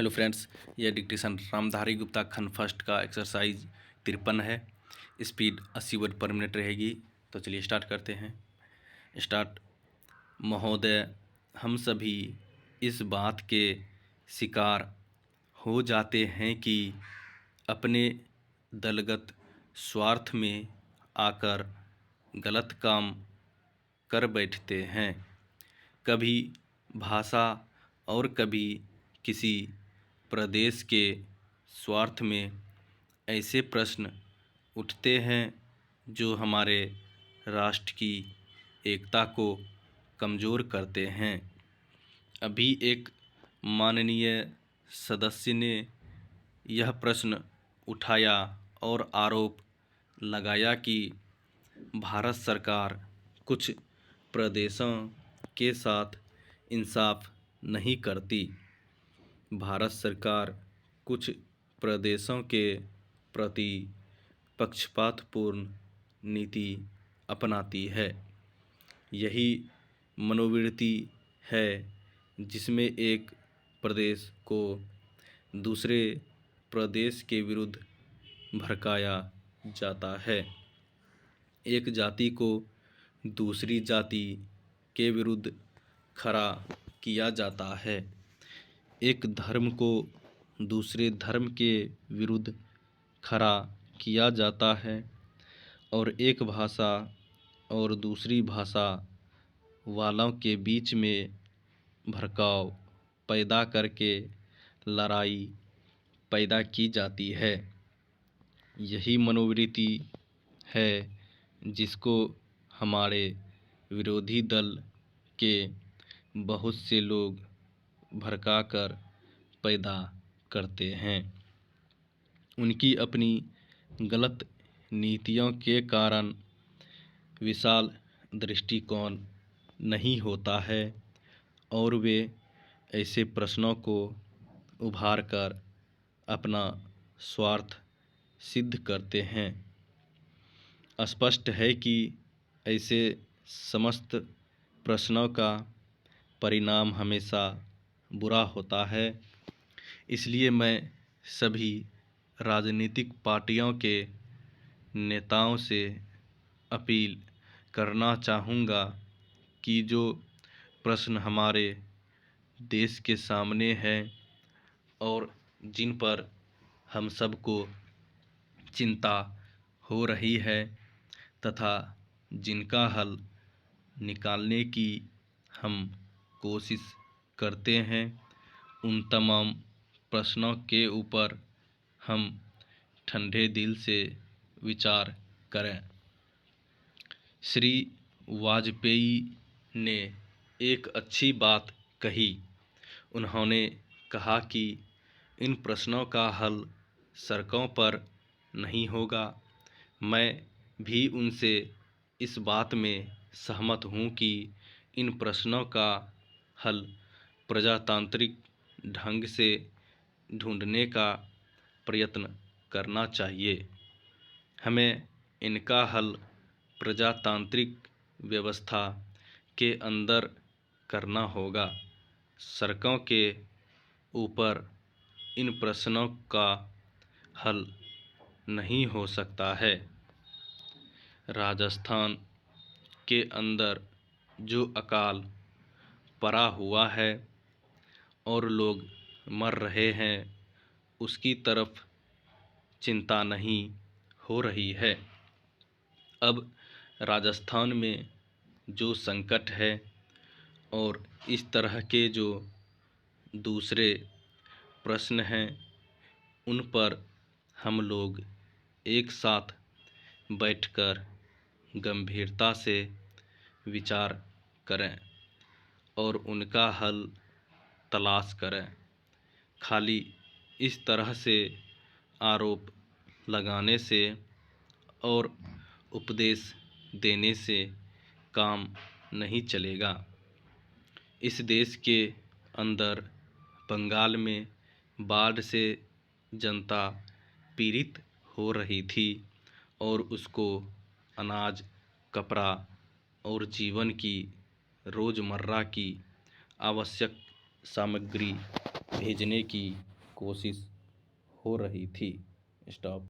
Hello friends, यह dictation Ramdhari Gupta खंड first का एक्सरसाइज 53 है। स्पीड 80 वर्ड पर मिनट रहेगी। तो चलिए स्टार्ट करते हैं। स्टार्ट। महोदय, हम सभी इस बात के शिकार हो जाते हैं कि अपने दलगत स्वार्थ में आकर गलत काम कर बैठते हैं। कभी भाषा और कभी किसी प्रदेश के स्वार्थ में ऐसे प्रश्न उठते हैं जो हमारे राष्ट्र की एकता को कमज़ोर करते हैं। अभी एक माननीय सदस्य ने यह प्रश्न उठाया और आरोप लगाया कि भारत सरकार कुछ प्रदेशों के साथ इंसाफ नहीं करती। भारत सरकार कुछ प्रदेशों के प्रति पक्षपातपूर्ण नीति अपनाती है। यही मनोवृत्ति है जिसमें एक प्रदेश को दूसरे प्रदेश के विरुद्ध भड़काया जाता है। एक जाति को दूसरी जाति के विरुद्ध खड़ा किया जाता है। एक धर्म को दूसरे धर्म के विरुद्ध खड़ा किया जाता है और एक भाषा और दूसरी भाषा वालों के बीच में भड़काव पैदा करके लड़ाई पैदा की जाती है। यही मनोवृत्ति है जिसको हमारे विरोधी दल के बहुत से लोग भड़काकर पैदा करते हैं। उनकी अपनी गलत नीतियों के कारण विशाल दृष्टिकोण नहीं होता है और वे ऐसे प्रश्नों को उभार कर अपना स्वार्थ सिद्ध करते हैं। स्पष्ट है कि ऐसे समस्त प्रश्नों का परिणाम हमेशा बुरा होता है। इसलिए मैं सभी राजनीतिक पार्टियों के नेताओं से अपील करना चाहूँगा कि जो प्रश्न हमारे देश के सामने हैं और जिन पर हम सबको चिंता हो रही है तथा जिनका हल निकालने की हम कोशिश करते हैं, उन तमाम प्रश्नों के ऊपर हम ठंडे दिल से विचार करें। श्री वाजपेयी ने एक अच्छी बात कही। उन्होंने कहा कि इन प्रश्नों का हल सड़कों पर नहीं होगा। मैं भी उनसे इस बात में सहमत हूँ कि इन प्रश्नों का हल प्रजातांत्रिक ढंग से ढूंढने का प्रयत्न करना चाहिए। हमें इनका हल प्रजातांत्रिक व्यवस्था के अंदर करना होगा। सड़कों के ऊपर इन प्रश्नों का हल नहीं हो सकता है। राजस्थान के अंदर जो अकाल पड़ा हुआ है और लोग मर रहे हैं, उसकी तरफ चिंता नहीं हो रही है। अब राजस्थान में जो संकट है और इस तरह के जो दूसरे प्रश्न हैं, उन पर हम लोग एक साथ बैठकर गंभीरता से विचार करें और उनका हल तलाश करें। खाली इस तरह से आरोप लगाने से और उपदेश देने से काम नहीं चलेगा। इस देश के अंदर बंगाल में बाढ़ से जनता पीड़ित हो रही थी और उसको अनाज, कपड़ा और जीवन की रोज़मर्रा की आवश्यक सामग्री भेजने की कोशिश हो रही थी। स्टॉप।